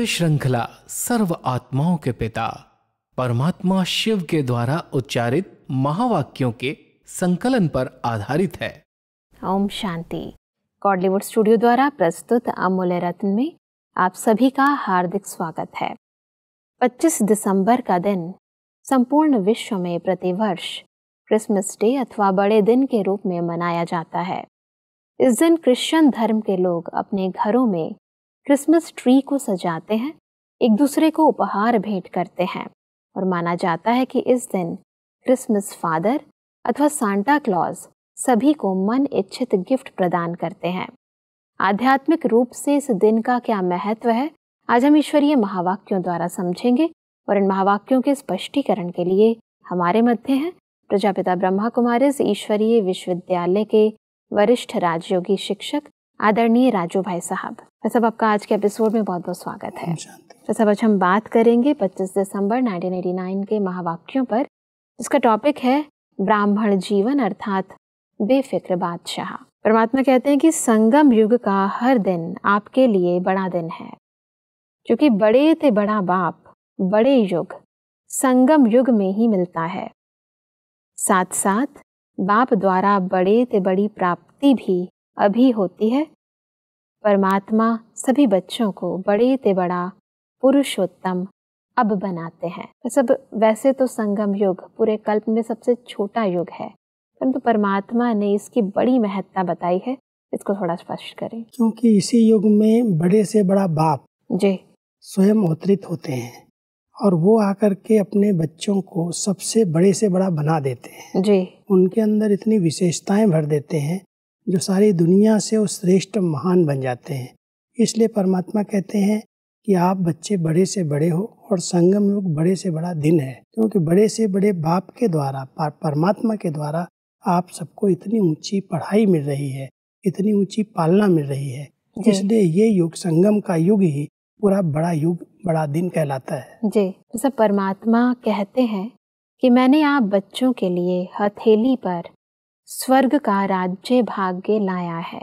श्रृंखला सर्व आत्माओं के पिता परमात्मा शिव के द्वारा उच्चारित महावाक्यों के संकलन पर आधारित है। ओम शांति। गॉडलीवुड स्टूडियो द्वारा प्रस्तुत अमूल्य रत्न में आप सभी का हार्दिक स्वागत है। 25 दिसंबर का दिन संपूर्ण विश्व में प्रतिवर्ष क्रिसमस डे अथवा बड़े दिन के रूप में मनाया जाता है। इस दिन क्रिश्चियन धर्म के लोग अपने घरों में क्रिसमस ट्री को सजाते हैं, एक दूसरे को उपहार भेंट करते हैं और माना जाता है कि इस दिन क्रिसमस फादर अथवा सांता क्लॉज सभी को मन इच्छित गिफ्ट प्रदान करते हैं। आध्यात्मिक रूप से इस दिन का क्या महत्व है, आज हम ईश्वरीय महावाक्यों द्वारा समझेंगे और इन महावाक्यों के स्पष्टीकरण के लिए हमारे मध्य हैं प्रजापिता ब्रह्मा कुमारीज ईश्वरीय विश्वविद्यालय के वरिष्ठ राजयोगी शिक्षक आदरणीय राजू भाई साहब। सब आपका आज के एपिसोड में बहुत बहुत स्वागत है। सब आज हम बात करेंगे 25 दिसंबर 1989 के महावाक्यों पर, जिसका टॉपिक है ब्राह्मण जीवन अर्थात बेफिक्र बादशाह। परमात्मा कहते हैं कि संगम युग का हर दिन आपके लिए बड़ा दिन है, क्योंकि बड़े ते बड़ा बाप बड़े युग संगम युग में ही मिलता है। साथ साथ बाप द्वारा बड़े ते बड़ी प्राप्ति भी अभी होती है। परमात्मा सभी बच्चों को बड़े ते बड़ा पुरुषोत्तम अब बनाते हैं। सब वैसे तो संगम युग पूरे कल्प में सबसे छोटा युग है, परंतु परमात्मा ने इसकी बड़ी महत्ता बताई है। इसको थोड़ा स्पष्ट करें। क्योंकि इसी युग में बड़े से बड़ा बाप जी स्वयं अवतरित होते हैं और वो आकर के अपने बच्चों को सबसे बड़े से बड़ा बना देते हैं जी। उनके अंदर इतनी विशेषताएं भर देते हैं जो सारी दुनिया से वो श्रेष्ठ महान बन जाते हैं। इसलिए परमात्मा कहते हैं कि आप बच्चे बड़े से बड़े हो और संगम युग बड़े से बड़ा दिन है, क्योंकि बड़े से बड़े बाप के द्वारा परमात्मा के द्वारा आप सबको इतनी ऊंची पढ़ाई मिल रही है, इतनी ऊंची पालना मिल रही है। इसलिए ये युग संगम का युग ही पूरा बड़ा युग बड़ा दिन कहलाता है जी। जैसे परमात्मा कहते हैं कि मैंने आप बच्चों के लिए हथेली पर स्वर्ग का राज्य भाग्य लाया है।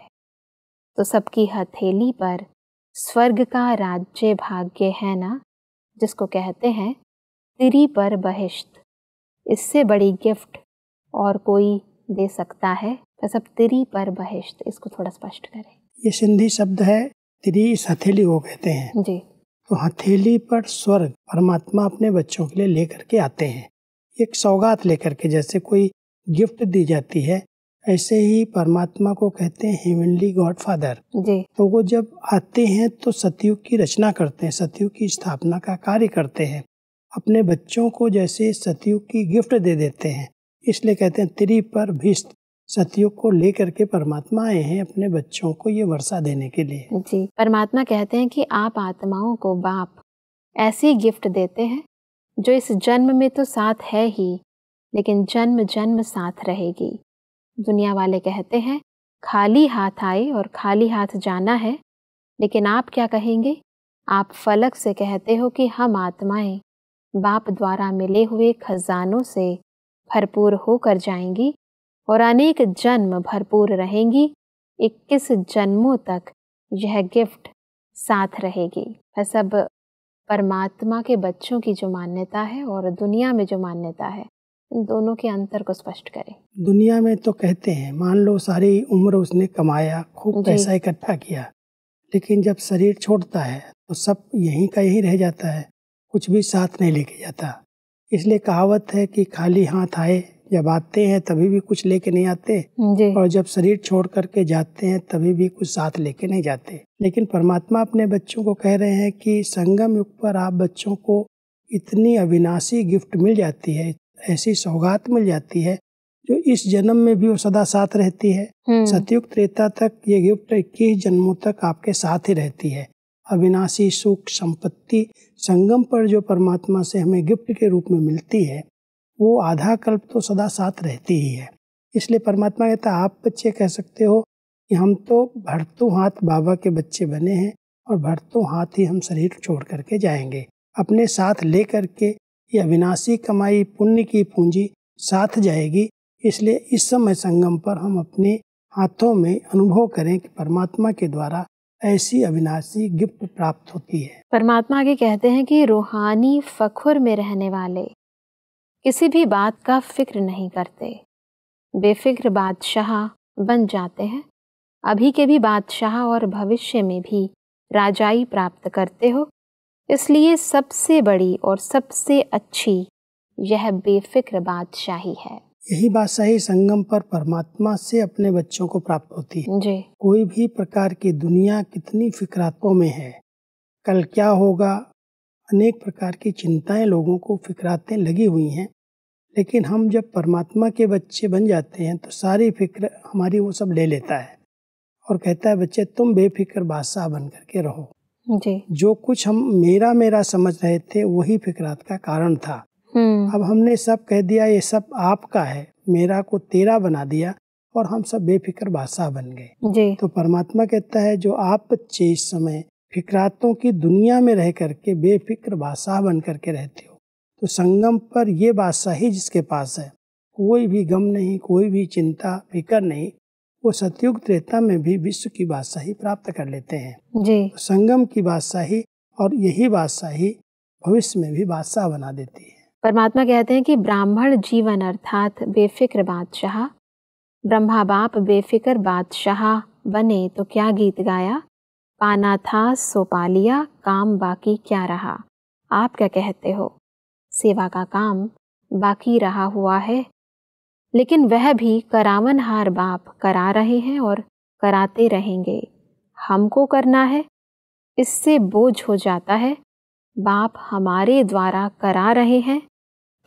तो सबकी हथेली पर स्वर्ग का राज्य भाग्य है ना, जिसको कहते हैं तिरी पर बहिश्त। इससे बड़ी गिफ्ट और कोई दे सकता है? तो सब तिरी पर बहिश्त, इसको थोड़ा स्पष्ट करें। ये सिंधी शब्द है, तिरी इस हथेली को कहते हैं जी। तो हथेली पर स्वर्ग परमात्मा अपने बच्चों के लिए लेकर के आते हैं, एक सौगात लेकर के। जैसे कोई गिफ्ट दी जाती है, ऐसे ही परमात्मा को कहते हैं हेवनली गॉड फादर जी। तो वो जब आते हैं तो सतयुग की रचना करते हैं, सतयुग की स्थापना का कार्य करते हैं, अपने बच्चों को जैसे सतयुग की गिफ्ट दे देते हैं। इसलिए कहते हैं तिरी पर भिष्ट, सतयुग को लेकर के परमात्मा आए हैं अपने बच्चों को ये वर्षा देने के लिए जी। परमात्मा कहते हैं कि आप आत्माओं को बाप ऐसी गिफ्ट देते हैं जो इस जन्म में तो साथ है ही, लेकिन जन्म जन्म साथ रहेगी। दुनिया वाले कहते हैं खाली हाथ आए और खाली हाथ जाना है, लेकिन आप क्या कहेंगे? आप फलक से कहते हो कि हम आत्माएं बाप द्वारा मिले हुए खजानों से भरपूर होकर जाएंगी और अनेक जन्म भरपूर रहेंगी। 21 जन्मों तक यह गिफ्ट साथ रहेगी। सब परमात्मा के बच्चों की जो मान्यता है और दुनिया में जो मान्यता है, इन दोनों के अंतर को स्पष्ट करें। दुनिया में तो कहते हैं मान लो सारी उम्र उसने कमाया, खूब पैसा इकट्ठा किया, लेकिन जब शरीर छोड़ता है तो सब यहीं का यहीं रह जाता है, कुछ भी साथ नहीं लेके जाता। इसलिए कहावत है कि खाली हाथ आए, जब आते हैं तभी भी कुछ लेके नहीं आते और जब शरीर छोड़ करके जाते हैं तभी भी कुछ साथ लेके नहीं जाते। लेकिन परमात्मा अपने बच्चों को कह रहे हैं कि संगम युग पर आप बच्चों को इतनी अविनाशी गिफ्ट मिल जाती है, ऐसी सौगात मिल जाती है जो इस जन्म में भी वो सदा साथ रहती है। सतयुग त्रेता तक ये गिफ्ट 21 जन्मों तक आपके साथ ही रहती है। अविनाशी सुख संपत्ति संगम पर जो परमात्मा से हमें गिफ्ट के रूप में मिलती है, वो आधा कल्प तो सदा साथ रहती ही है। इसलिए परमात्मा कहता है आप बच्चे कह सकते हो कि हम तो भरतों हाथ बाबा के बच्चे बने हैं और भरतों हाथ ही हम शरीर छोड़ करके जाएंगे। अपने साथ ले करके ये अविनाशी कमाई पुण्य की पूंजी साथ जाएगी। इसलिए इस समय संगम पर हम अपने हाथों में अनुभव करें कि परमात्मा के द्वारा ऐसी अविनाशी गिफ्ट प्राप्त होती है। परमात्मा आगे कहते हैं कि रूहानी फखुर में रहने वाले किसी भी बात का फिक्र नहीं करते, बेफिक्र बादशाह बन जाते हैं। अभी के भी बादशाह और भविष्य में भी राजाई प्राप्त करते हो, इसलिए सबसे बड़ी और सबसे अच्छी यह बेफिक्र बादशाही है। यही बादशाही संगम पर परमात्मा से अपने बच्चों को प्राप्त होती है। जी। कोई भी प्रकार की दुनिया कितनी फिक्रातों में है, कल क्या होगा, अनेक प्रकार की चिंताएं लोगों को फिक्रातें लगी हुई हैं, लेकिन हम जब परमात्मा के बच्चे बन जाते हैं तो सारी फिक्र हमारी वो सब ले लेता है और कहता है बच्चे तुम बेफिक्र बादशाह बन करके रहो। जी। जो कुछ हम मेरा मेरा समझ रहे थे वही फिक्रात का कारण था। अब हमने सब कह दिया ये सब आपका है, मेरा को तेरा बना दिया और हम सब बेफिक्र बादशाह बन गए। जी। तो परमात्मा कहता है जो आप बच्चे इस समय फिक्रातों की दुनिया में रह करके बेफिक्र बादशाह बन करके रहते हो, तो संगम पर ये बादशाही जिसके पास है, कोई भी गम नहीं, कोई भी चिंता फिक्र नहीं, वो सतयुग त्रेता में भी विश्व की बादशाही प्राप्त कर लेते हैं। जी। तो संगम की बादशाही और यही बादशाही भविष्य में भी बादशाह बना देती है। परमात्मा कहते हैं कि ब्राह्मण जीवन अर्थात बेफिक्र बादशाह, ब्रह्मा बाप बेफिक्र बादशाह बने तो क्या गीत गाया, पाना था सो पा लिया, काम बाकी क्या रहा। आप क्या कहते हो, सेवा का काम बाकी रहा हुआ है, लेकिन वह भी करावनहार बाप करा रहे हैं और कराते रहेंगे। हमको करना है, इससे बोझ हो जाता है। बाप हमारे द्वारा करा रहे हैं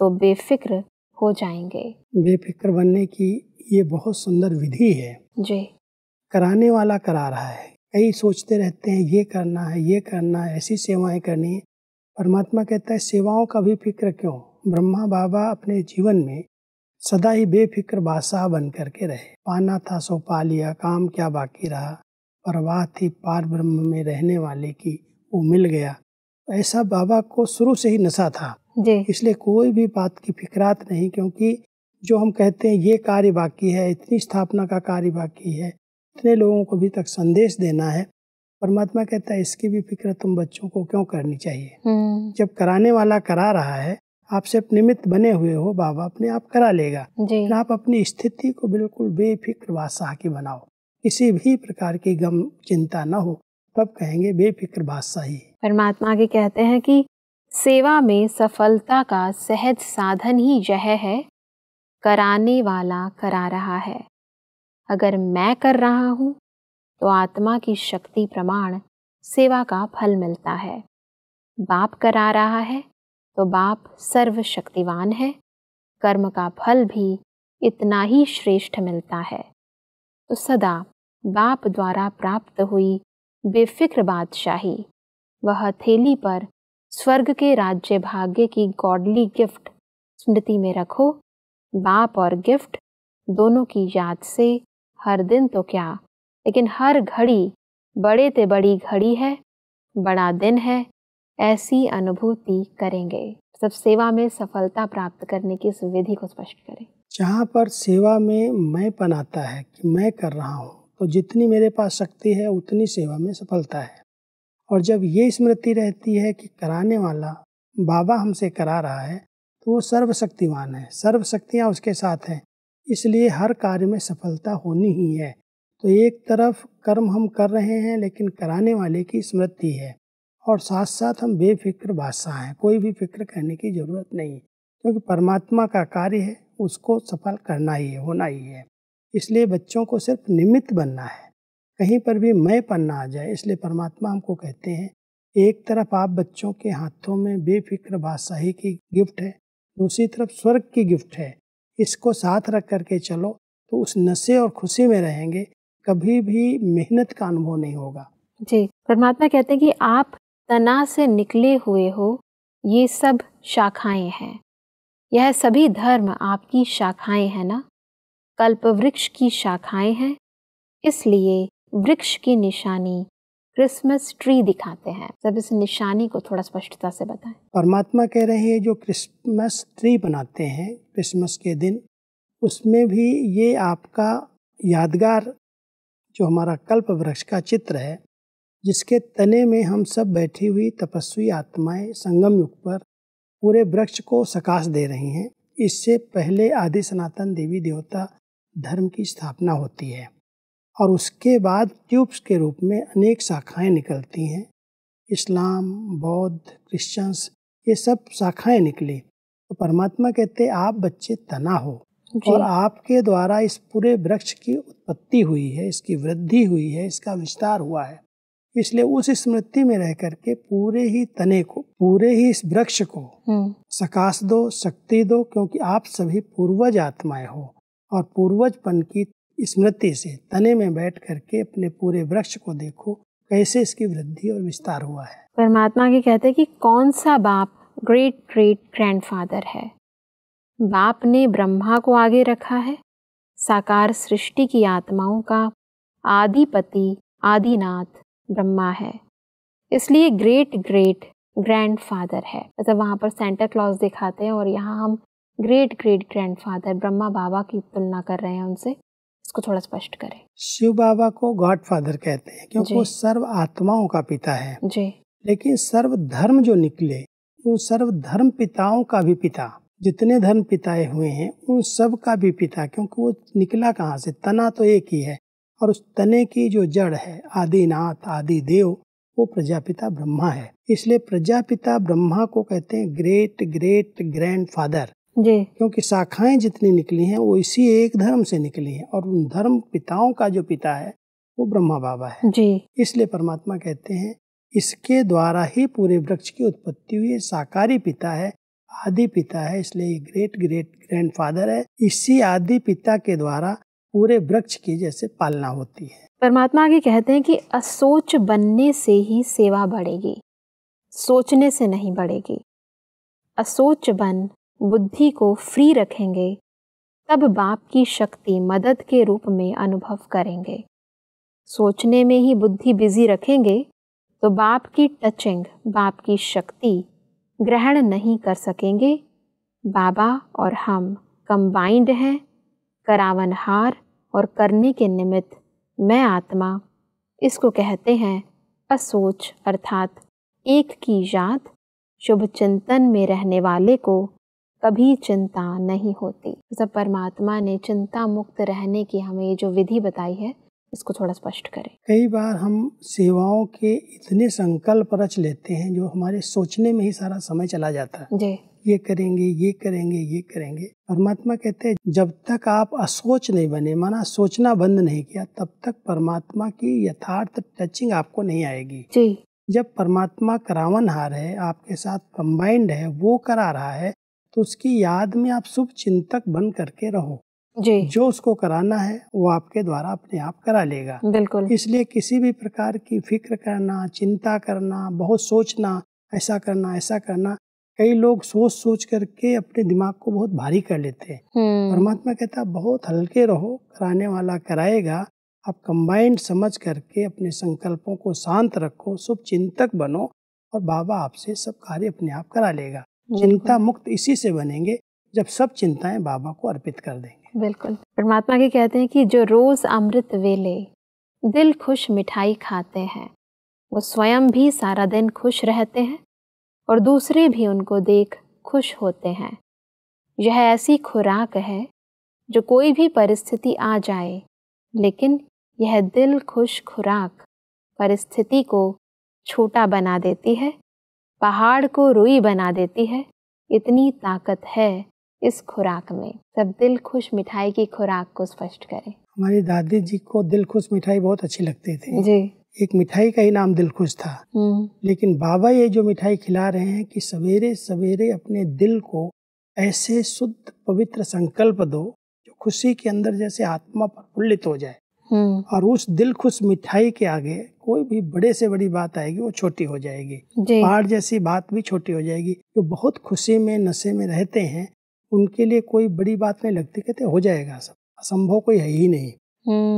तो बेफिक्र हो जाएंगे। बेफिक्र बनने की ये बहुत सुंदर विधि है। जी। कराने वाला करा रहा है। कई सोचते रहते हैं ये करना है, ये करना है, ऐसी सेवाएं करनी है। परमात्मा कहता है सेवाओं का भी फिक्र क्यों। ब्रह्मा बाबा अपने जीवन में सदा ही बेफिक्र बादशाह बन करके रहे। पाना था सो पा लिया, काम क्या बाकी रहा, परवाह थी पार ब्रह्म में रहने वाले की, वो मिल गया। ऐसा बाबा को शुरू से ही नशा था। जी। इसलिए कोई भी बात की फिक्रात नहीं, क्योंकि जो हम कहते हैं ये कार्य बाकी है, इतनी स्थापना का कार्य बाकी है, इतने लोगों को भी तक संदेश देना है, परमात्मा कहता है इसकी भी फिक्र तुम बच्चों को क्यों करनी चाहिए। जब कराने वाला करा रहा है, आप सिर्फ निमित्त बने हुए हो, बाबा अपने आप करा लेगा। जी। आप अपनी स्थिति को बिल्कुल बेफिक्र बादशाह की बनाओ, किसी भी प्रकार की गम चिंता न हो, तब कहेंगे बेफिक्र बादशाही। परमात्मा आगे कहते हैं कि सेवा में सफलता का सहज साधन ही यह है, कराने वाला करा रहा है। अगर मैं कर रहा हूँ तो आत्मा की शक्ति प्रमाण सेवा का फल मिलता है। बाप करा रहा है तो बाप सर्वशक्तिवान है, कर्म का फल भी इतना ही श्रेष्ठ मिलता है। तो सदा बाप द्वारा प्राप्त हुई बेफिक्र बादशाही, वह हथेली पर स्वर्ग के राज्य भाग्य की गॉडली गिफ्ट स्मृति में रखो। बाप और गिफ्ट दोनों की याद से हर दिन तो क्या, लेकिन हर घड़ी बड़े ते बड़ी घड़ी है, बड़ा दिन है, ऐसी अनुभूति करेंगे। सब सेवा में सफलता प्राप्त करने की इस विधि को स्पष्ट करें। जहाँ पर सेवा में मैंपन आता है कि मैं कर रहा हूँ, तो जितनी मेरे पास शक्ति है उतनी सेवा में सफलता है। और जब ये स्मृति रहती है कि कराने वाला बाबा हमसे करा रहा है, तो वो सर्वशक्तिवान है, सर्व शक्तियाँ उसके साथ हैं, इसलिए हर कार्य में सफलता होनी ही है। तो एक तरफ कर्म हम कर रहे हैं, लेकिन कराने वाले की स्मृति है, और साथ साथ हम बेफिक्र बादशाह हैं, कोई भी फिक्र करने की जरूरत नहीं, क्योंकि परमात्मा का कार्य है, उसको सफल करना ही है, होना ही है। इसलिए बच्चों को सिर्फ निमित्त बनना है, कहीं पर भी मैं पन्ना आ जाए। इसलिए परमात्मा हमको कहते हैं एक तरफ आप बच्चों के हाथों में बेफिक्र बादशाही की गिफ्ट है, दूसरी तरफ स्वर्ग की गिफ्ट है, इसको साथ रख करके चलो तो उस नशे और खुशी में रहेंगे, कभी भी मेहनत का अनुभव नहीं होगा। जी। परमात्मा कहते हैं कि आप तना से निकले हुए हो, ये सब शाखाएं हैं, यह सभी धर्म आपकी शाखाएं हैं ना, कल्प वृक्ष की शाखाएं हैं, इसलिए वृक्ष की निशानी क्रिसमस ट्री दिखाते हैं। सब इस निशानी को थोड़ा स्पष्टता से बताएं। परमात्मा कह रहे हैं जो क्रिसमस ट्री बनाते हैं क्रिसमस के दिन, उसमें भी ये आपका यादगार जो हमारा कल्प वृक्ष का चित्र है, जिसके तने में हम सब बैठी हुई तपस्वी आत्माएं संगम युग पर पूरे वृक्ष को सकाश दे रही हैं। इससे पहले आदि सनातन देवी देवता धर्म की स्थापना होती है और उसके बाद ट्यूब्स के रूप में अनेक शाखाएं निकलती हैं। इस्लाम, बौद्ध, क्रिश्चियंस, ये सब शाखाएं निकली। तो परमात्मा कहते आप बच्चे तना हो और आपके द्वारा इस पूरे वृक्ष की उत्पत्ति हुई है, इसकी वृद्धि हुई है, इसका विस्तार हुआ है। इसलिए उस स्मृति में रह करके पूरे ही तने को, पूरे ही इस वृक्ष को सकाश दो, शक्ति दो, क्योंकि आप सभी पूर्वज आत्माएं हो और पूर्वजपन की स्मृति से तने में बैठ करके अपने पूरे वृक्ष को देखो कैसे इसकी वृद्धि और विस्तार हुआ है। परमात्मा के कहते हैं कि कौन सा बाप ग्रेट ग्रेट ग्रैंडफादर है। बाप ने ब्रह्मा को आगे रखा है, साकार सृष्टि की आत्माओं का आदिपति आदिनाथ ब्रह्मा है, इसलिए ग्रेट ग्रेट ग्रैंडफादर है। मतलब वहाँ पर सेंटा क्लॉज दिखाते हैं और यहाँ हम ग्रेट ग्रेट ग्रैंडफादर ब्रह्मा बाबा की तुलना कर रहे हैं उनसे। इसको थोड़ा स्पष्ट करें। शिव बाबा को गॉड फादर कहते हैं क्योंकि वो सर्व आत्माओं का पिता है जी। लेकिन सर्व धर्म जो निकले उन सर्व धर्म पिताओं का भी पिता, जितने धर्म पिताए हुए हैं उन सब का भी पिता, क्योंकि वो निकला कहाँ से, तना तो एक ही है और उस तने की जो जड़ है आदिनाथ आदि देव वो प्रजापिता ब्रह्मा है। इसलिए प्रजापिता ब्रह्मा को कहते हैं ग्रेट ग्रेट ग्रैंड फादर जी, क्योंकि शाखाएं जितनी निकली हैं वो इसी एक धर्म से निकली हैं और उन धर्म पिताओं का जो पिता है वो ब्रह्मा बाबा है जी। इसलिए परमात्मा कहते हैं इसके द्वारा ही पूरे वृक्ष की उत्पत्ति हुई है। साकारी पिता है, आदि पिता है, इसलिए ये ग्रेट ग्रेट ग्रैंडफादर है। इसी आदि पिता के द्वारा पूरे वृक्ष की जैसे पालना होती है। परमात्मा आगे कहते हैं कि असोच बनने से ही सेवा बढ़ेगी, सोचने से नहीं बढ़ेगी। असोच बन बुद्धि को फ्री रखेंगे तब बाप की शक्ति मदद के रूप में अनुभव करेंगे। सोचने में ही बुद्धि बिजी रखेंगे तो बाप की टचिंग, बाप की शक्ति ग्रहण नहीं कर सकेंगे। बाबा और हम कंबाइंड हैं, करावनहार और करने के निमित्त मैं आत्मा। इसको कहते हैं असोच, अर्थात एक की याद। शुभ चिंतन में रहने वाले को कभी चिंता नहीं होती। जब परमात्मा ने चिंता मुक्त रहने की हमें जो विधि बताई है इसको थोड़ा स्पष्ट करें। कई बार हम सेवाओं के इतने संकल्प रच लेते हैं जो हमारे सोचने में ही सारा समय चला जाता है जी। ये करेंगे, ये करेंगे, ये करेंगे। परमात्मा कहते हैं जब तक आप असोच नहीं बने, माना सोचना बंद नहीं किया, तब तक परमात्मा की यथार्थ टचिंग आपको नहीं आएगी जी। जब परमात्मा करावनहार है, आपके साथ कंबाइंड है, वो करा रहा है, तो उसकी याद में आप शुभ चिंतक बन करके रहो जी। जो उसको कराना है वो आपके द्वारा अपने आप करा लेगा। बिल्कुल। इसलिए किसी भी प्रकार की फिक्र करना, चिंता करना, बहुत सोचना, ऐसा करना, ऐसा करना, कई लोग सोच सोच करके अपने दिमाग को बहुत भारी कर लेते हैं। परमात्मा कहता है बहुत हल्के रहो, कराने वाला कराएगा। आप कंबाइंड समझ करके अपने संकल्पों को शांत रखो, शुभ चिंतक बनो और बाबा आपसे सब कार्य अपने आप करा लेगा। चिंता मुक्त इसी से बनेंगे जब सब चिंताएं बाबा को अर्पित कर देंगे। बिल्कुल। परमात्मा के कहते हैं कि जो रोज अमृत वेले दिल खुश मिठाई खाते हैं वो स्वयं भी सारा दिन खुश रहते हैं और दूसरे भी उनको देख खुश होते हैं। यह ऐसी खुराक है जो कोई भी परिस्थिति आ जाए, लेकिन यह दिल खुश खुराक परिस्थिति को छोटा बना देती है, पहाड़ को रुई बना देती है। इतनी ताकत है इस खुराक में। सब दिल खुश मिठाई की खुराक को स्पष्ट करें। हमारी दादी जी को दिल खुश मिठाई बहुत अच्छी लगती थी जी। एक मिठाई का ही नाम दिल खुश था। लेकिन बाबा ये जो मिठाई खिला रहे हैं कि सवेरे सवेरे अपने दिल को ऐसे शुद्ध पवित्र संकल्प दो जो खुशी के अंदर जैसे आत्मा प्रफुल्लित हो जाए और उस दिल खुश मिठाई के आगे कोई भी बड़े से बड़ी बात आएगी वो छोटी हो जाएगी। पहाड़ जैसी बात भी छोटी हो जाएगी। जो बहुत खुशी में नशे में रहते हैं उनके लिए कोई बड़ी बात नहीं लगती, कहते हो जाएगा, सब असंभव कोई है ही नहीं।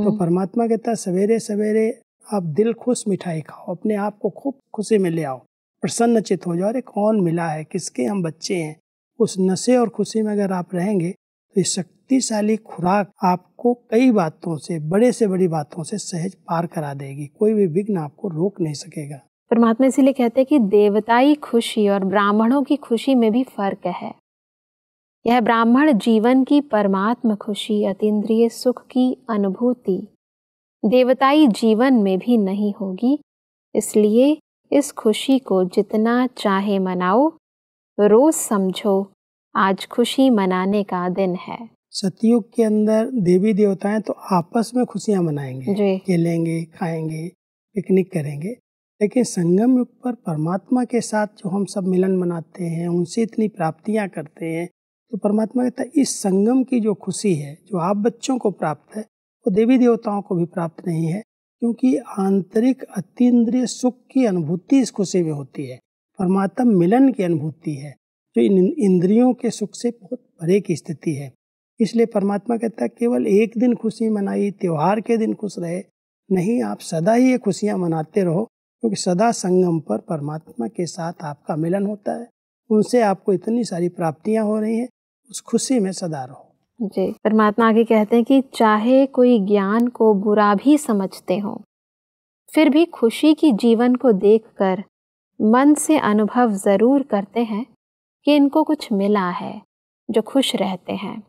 तो परमात्मा कहता है सवेरे सवेरे आप दिल खुश मिठाई खाओ, अपने आप को खूब खुशी में ले आओ, प्रसन्न चित हो जाओ। अरे कौन मिला है, किसके हम बच्चे हैं। उस नशे और खुशी में अगर आप रहेंगे तो ये शक्तिशाली खुराक आपको कई बातों से बड़ी बातों से सहज पार करा देगी। कोई भी विघ्न आपको रोक नहीं सकेगा। परमात्मा इसीलिए कहते हैं कि देवताई खुशी और ब्राह्मणों की खुशी में भी फर्क है। यह ब्राह्मण जीवन की परमात्म खुशी, अतीन्द्रिय सुख की अनुभूति देवताई जीवन में भी नहीं होगी। इसलिए इस खुशी को जितना चाहे मनाओ, रोज समझो आज खुशी मनाने का दिन है। सतयुग के अंदर देवी देवताएं तो आपस में खुशियां मनाएंगे, जी। खेलेंगे, खाएंगे, पिकनिक करेंगे, लेकिन संगम युग पर परमात्मा के साथ जो हम सब मिलन मनाते हैं, उनसे इतनी प्राप्तियां करते हैं, तो परमात्मा कहता है इस संगम की जो खुशी है, जो आप बच्चों को प्राप्त है, वो देवी देवताओं को भी प्राप्त नहीं है, क्योंकि आंतरिक अतीन्द्रिय सुख की अनुभूति इस खुशी में होती है। परमात्मा मिलन की अनुभूति है, जो इन इंद्रियों के सुख से बहुत परे की स्थिति है। इसलिए परमात्मा कहता है केवल एक दिन खुशी मनाई, त्योहार के दिन खुश रहे नहीं, आप सदा ही ये खुशियाँ मनाते रहो, क्योंकि सदा संगम पर परमात्मा के साथ आपका मिलन होता है, उनसे आपको इतनी सारी प्राप्तियां हो रही हैं, उस खुशी में सदा रहो। जी। परमात्मा आगे कहते हैं कि चाहे कोई ज्ञान को बुरा भी समझते हो, फिर भी खुशी की जीवन को देखकर मन से अनुभव जरूर करते हैं कि इनको कुछ मिला है, जो खुश रहते हैं।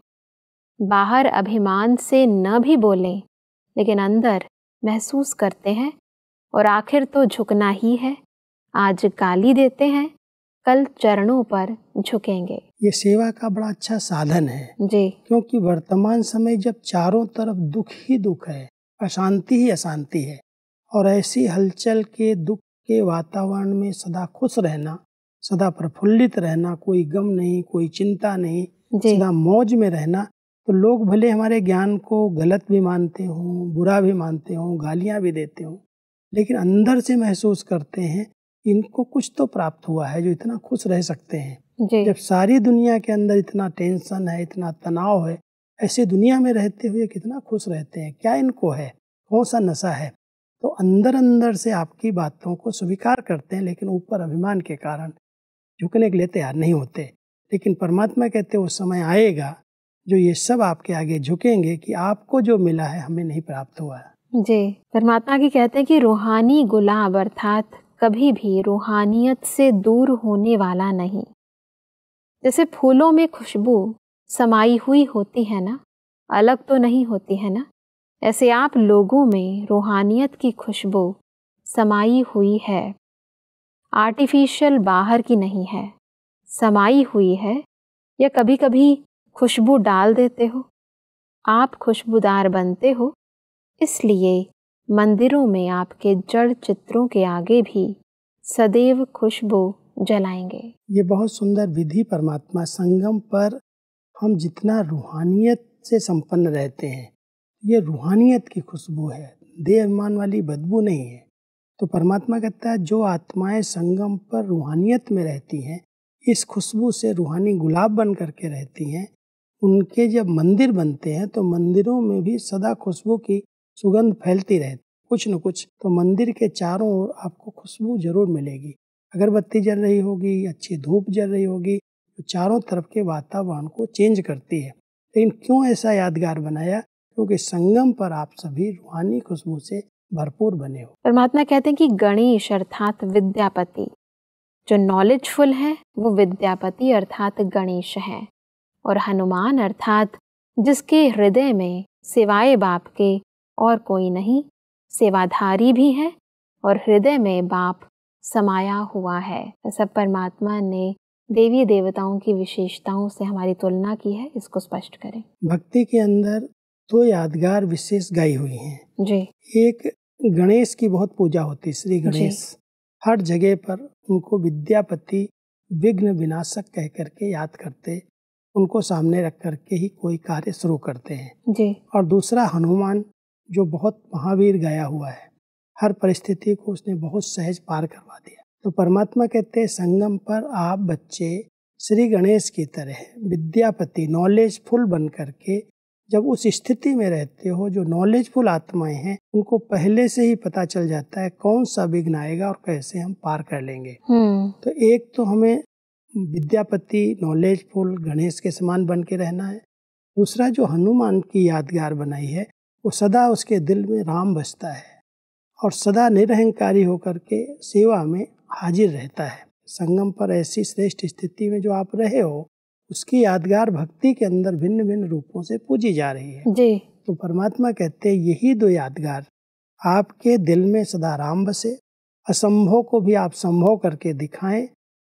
बाहर अभिमान से न भी बोलें, लेकिन अंदर महसूस करते हैं और आखिर तो झुकना ही है। आज गाली देते हैं, कल चरणों पर झुकेंगे। ये सेवा का बड़ा अच्छा साधन है जी। क्योंकि वर्तमान समय जब चारों तरफ दुख ही दुख है, अशांति ही अशांति है, और ऐसी हलचल के दुख के वातावरण में सदा खुश रहना, सदा प्रफुल्लित रहना, कोई गम नहीं, कोई चिंता नहीं, सदा मौज में रहना, तो लोग भले हमारे ज्ञान को गलत भी मानते हों, बुरा भी मानते हों, गालियां भी देते हों, लेकिन अंदर से महसूस करते हैं इनको कुछ तो प्राप्त हुआ है जो इतना खुश रह सकते हैं। जब सारी दुनिया के अंदर इतना टेंशन है, इतना तनाव है, ऐसी दुनिया में रहते हुए कितना खुश रहते हैं, क्या इनको है, कौन सा नशा है? तो अंदर अंदर से आपकी बातों को स्वीकार करते हैं, लेकिन ऊपर अभिमान के कारण झुकने के लिए तैयार नहीं होते। लेकिन परमात्मा कहते वो समय आएगा जो ये सब आपके आगे झुकेंगे कि आपको जो मिला है हमें नहीं प्राप्त हुआ है। जी। परमात्मा की कहते हैं कि रूहानी गुलाब अर्थात कभी भी रूहानियत से दूर होने वाला नहीं। जैसे फूलों में खुशबू समाई हुई होती है ना, अलग तो नहीं होती है ना, ऐसे आप लोगों में रूहानियत की खुशबू समाई हुई है। आर्टिफिशियल बाहर की नहीं है, समाई हुई है। या कभी कभी खुशबू डाल देते हो, आप खुशबूदार बनते हो, इसलिए मंदिरों में आपके जड़ चित्रों के आगे भी सदैव खुशबू जलाएंगे। ये बहुत सुंदर विधि परमात्मा संगम पर हम जितना रूहानियत से संपन्न रहते हैं, ये रूहानियत की खुशबू है, देह अभिमान वाली बदबू नहीं है। तो परमात्मा कहता है जो आत्माएं संगम पर रूहानियत में रहती हैं, इस खुशबू से रूहानी गुलाब बन करके रहती हैं, उनके जब मंदिर बनते हैं तो मंदिरों में भी सदा खुशबू की सुगंध फैलती रहती, कुछ न कुछ। तो मंदिर के चारों ओर आपको खुशबू जरूर मिलेगी। अगरबत्ती जल रही होगी, अच्छी धूप जल रही होगी, तो चारों तरफ के वातावरण को चेंज करती है। लेकिन क्यों ऐसा यादगार बनाया? क्योंकि संगम पर आप सभी रूहानी खुशबू से भरपूर बने हो। परमात्मा कहते हैं कि गणेश अर्थात विद्यापति, जो नॉलेजफुल है वो विद्यापति अर्थात गणेश है, और हनुमान अर्थात जिसके हृदय में सिवाय बाप के और कोई नहीं, सेवाधारी भी है और हृदय में बाप समाया हुआ है। ऐसा परमात्मा ने देवी देवताओं की विशेषताओं से हमारी तुलना की है, इसको स्पष्ट करें। भक्ति के अंदर दो यादगार विशेष गाई हुई हैं। जी। एक गणेश की बहुत पूजा होती, श्री गणेश, हर जगह पर उनको विद्यापति विघ्न विनाशक कह करके याद करते, उनको सामने रख करके ही कोई कार्य शुरू करते हैं। जी। और दूसरा हनुमान, जो बहुत महावीर गाया हुआ है, हर परिस्थिति को उसने बहुत सहज पार करवा दिया। तो परमात्मा कहते हैं संगम पर आप बच्चे श्री गणेश की तरह विद्यापति नॉलेजफुल बन करके जब उस स्थिति में रहते हो, जो नॉलेजफुल आत्माएं हैं उनको पहले से ही पता चल जाता है कौन सा विघ्न आएगा और कैसे हम पार कर लेंगे। तो एक तो हमें विद्यापति नॉलेजफुल गणेश के समान बन के रहना है, दूसरा जो हनुमान की यादगार बनाई है, वो सदा उसके दिल में राम बसता है और सदा निरहंकारी होकर के सेवा में हाजिर रहता है। संगम पर ऐसी श्रेष्ठ स्थिति में जो आप रहे हो, उसकी यादगार भक्ति के अंदर भिन्न भिन्न रूपों से पूजी जा रही है जी। तो परमात्मा कहते हैं यही दो यादगार आपके दिल में सदा राम बसे, असंभव को भी आप संभव करके दिखाएं,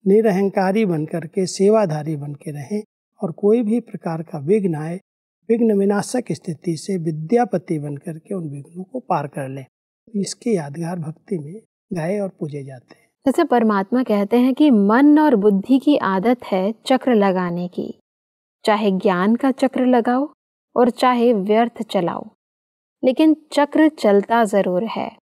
निरहंकारी बन करके सेवाधारी बन के रहें और कोई भी प्रकार का विघ्न आए, विघ्न विनाशक स्थिति से विद्यापति बन करके उन विघ्नों को पार कर लें। इसके यादगार भक्ति में गाए और पूजे जाते हैं। जैसे परमात्मा कहते हैं कि मन और बुद्धि की आदत है चक्र लगाने की, चाहे ज्ञान का चक्र लगाओ और चाहे व्यर्थ चलाओ, लेकिन चक्र चलता जरूर है।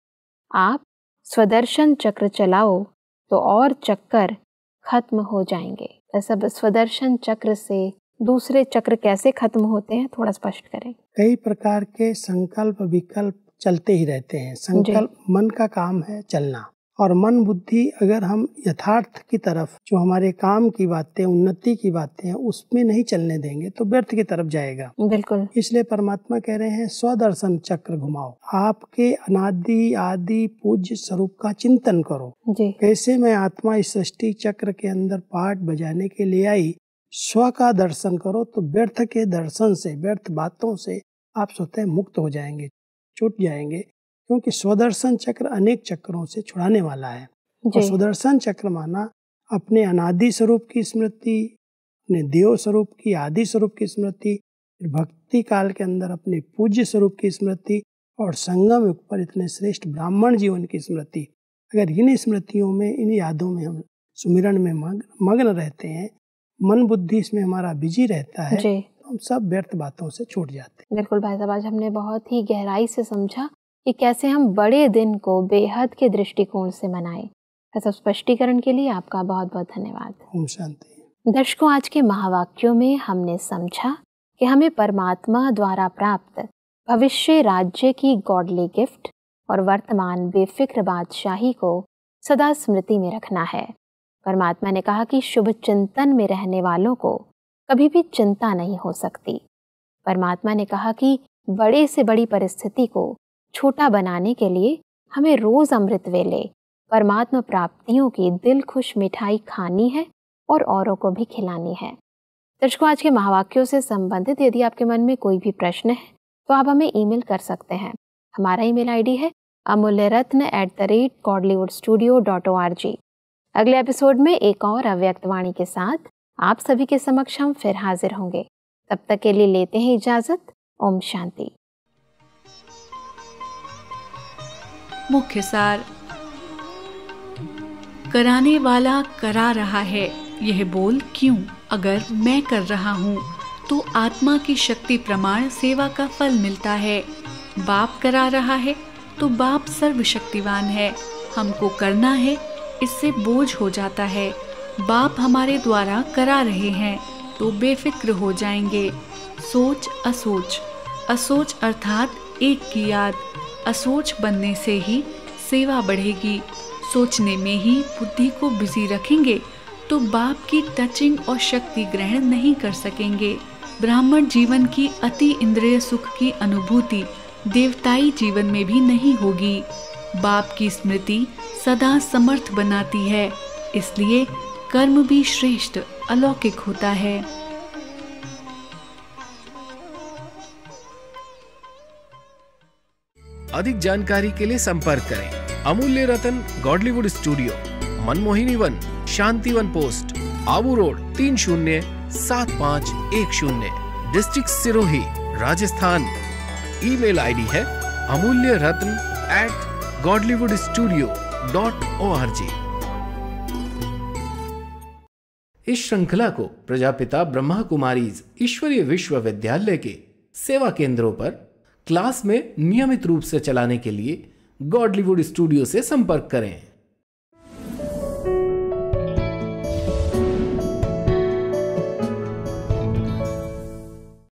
आप स्वदर्शन चक्र चलाओ तो और चक्कर खत्म हो जाएंगे। ऐसा स्वदर्शन चक्र से दूसरे चक्र कैसे खत्म होते हैं, थोड़ा स्पष्ट करें। कई प्रकार के संकल्प विकल्प चलते ही रहते हैं। संकल्प मन का काम है चलना, और मन बुद्धि अगर हम यथार्थ की तरफ, जो हमारे काम की बातें, उन्नति की बातें हैं, उसमें नहीं चलने देंगे तो व्यर्थ की तरफ जाएगा। बिल्कुल। इसलिए परमात्मा कह रहे हैं स्वदर्शन चक्र घुमाओ, आपके अनादि आदि पूज्य स्वरूप का चिंतन करो जी। कैसे मैं आत्मा इस सृष्टि चक्र के अंदर पाठ बजाने के लिए आई, स्व का दर्शन करो तो व्यर्थ के दर्शन से, व्यर्थ बातों से आप स्वतः मुक्त हो जाएंगे, छूट जाएंगे, क्योंकि स्वदर्शन चक्र अनेक चक्रों से छुड़ाने वाला है। और स्वदर्शन चक्र माना अपने अनादि स्वरूप की स्मृति, अपने देव स्वरूप की, आदि स्वरूप की स्मृति, भक्ति काल के अंदर अपने पूज्य स्वरूप की स्मृति और संगम युग पर इतने श्रेष्ठ ब्राह्मण जीवन की स्मृति। अगर इन स्मृतियों में, इन यादों में हम सुमिरन में मग्न रहते हैं, मन बुद्धि इसमें हमारा बिजी रहता है, तो हम सब व्यर्थ बातों से छूट जाते हैं। बिल्कुल भाई साहब, आज हमने बहुत ही गहराई से समझा कि कैसे हम बड़े दिन को बेहद के दृष्टिकोण से मनाएं। ऐसा स्पष्टीकरण के लिए आपका बहुत बहुत धन्यवाद। ओम शांति। दर्शकों, आज के महावाक्यों में हमने समझा कि हमें परमात्मा द्वारा प्राप्त भविष्य राज्य की गॉडली गिफ्ट और वर्तमान बेफिक्र बादशाही को सदा स्मृति में रखना है। परमात्मा ने कहा कि शुभ चिंतन में रहने वालों को कभी भी चिंता नहीं हो सकती। परमात्मा ने कहा कि बड़े से बड़ी परिस्थिति को छोटा बनाने के लिए हमें रोज अमृत वेले परमात्मा प्राप्तियों की दिल खुश मिठाई खानी है और औरों को भी खिलानी है। दर्शकों, आज के महावाक्यों से संबंधित यदि आपके मन में कोई भी प्रश्न है तो आप हमें ईमेल कर सकते हैं। हमारा ईमेल आईडी है amulyaratna@godlywoodstudio.org। अगले एपिसोड में एक और अव्यक्त वाणी के साथ आप सभी के समक्ष हम फिर हाजिर होंगे। तब तक के लिए लेते हैं इजाजत। ओम शांति। मुख्य सार। कराने वाला करा रहा है, यह बोल क्यों? अगर मैं कर रहा हूँ तो आत्मा की शक्ति प्रमाण सेवा का फल मिलता है। बाप करा रहा है तो बाप सर्वशक्तिवान है, हमको करना है, इससे बोझ हो जाता है। बाप हमारे द्वारा करा रहे हैं तो बेफिक्र हो जाएंगे। सोच असोच, असोच अर्थात एक की याद, असोच बनने से ही सेवा बढ़ेगी। सोचने में ही बुद्धि को बिजी रखेंगे तो बाप की टचिंग और शक्ति ग्रहण नहीं कर सकेंगे। ब्राह्मण जीवन की अति इंद्रिय सुख की अनुभूति देवताई जीवन में भी नहीं होगी। बाप की स्मृति सदा समर्थ बनाती है, इसलिए कर्म भी श्रेष्ठ अलौकिक होता है। अधिक जानकारी के लिए संपर्क करें Amulya Ratan Godlywood studio, Manmohini Van, Shantivan post, Abu road 307510, district Sirohi, Rajasthan. Email ID है amulyaratn@godlywoodstudio.org। इस श्रृंखला को प्रजापिता ब्रह्मा कुमारीज ईश्वरीय विश्वविद्यालय के सेवा केंद्रों पर क्लास में नियमित रूप से चलाने के लिए गॉडलीवुड स्टूडियो से संपर्क करें।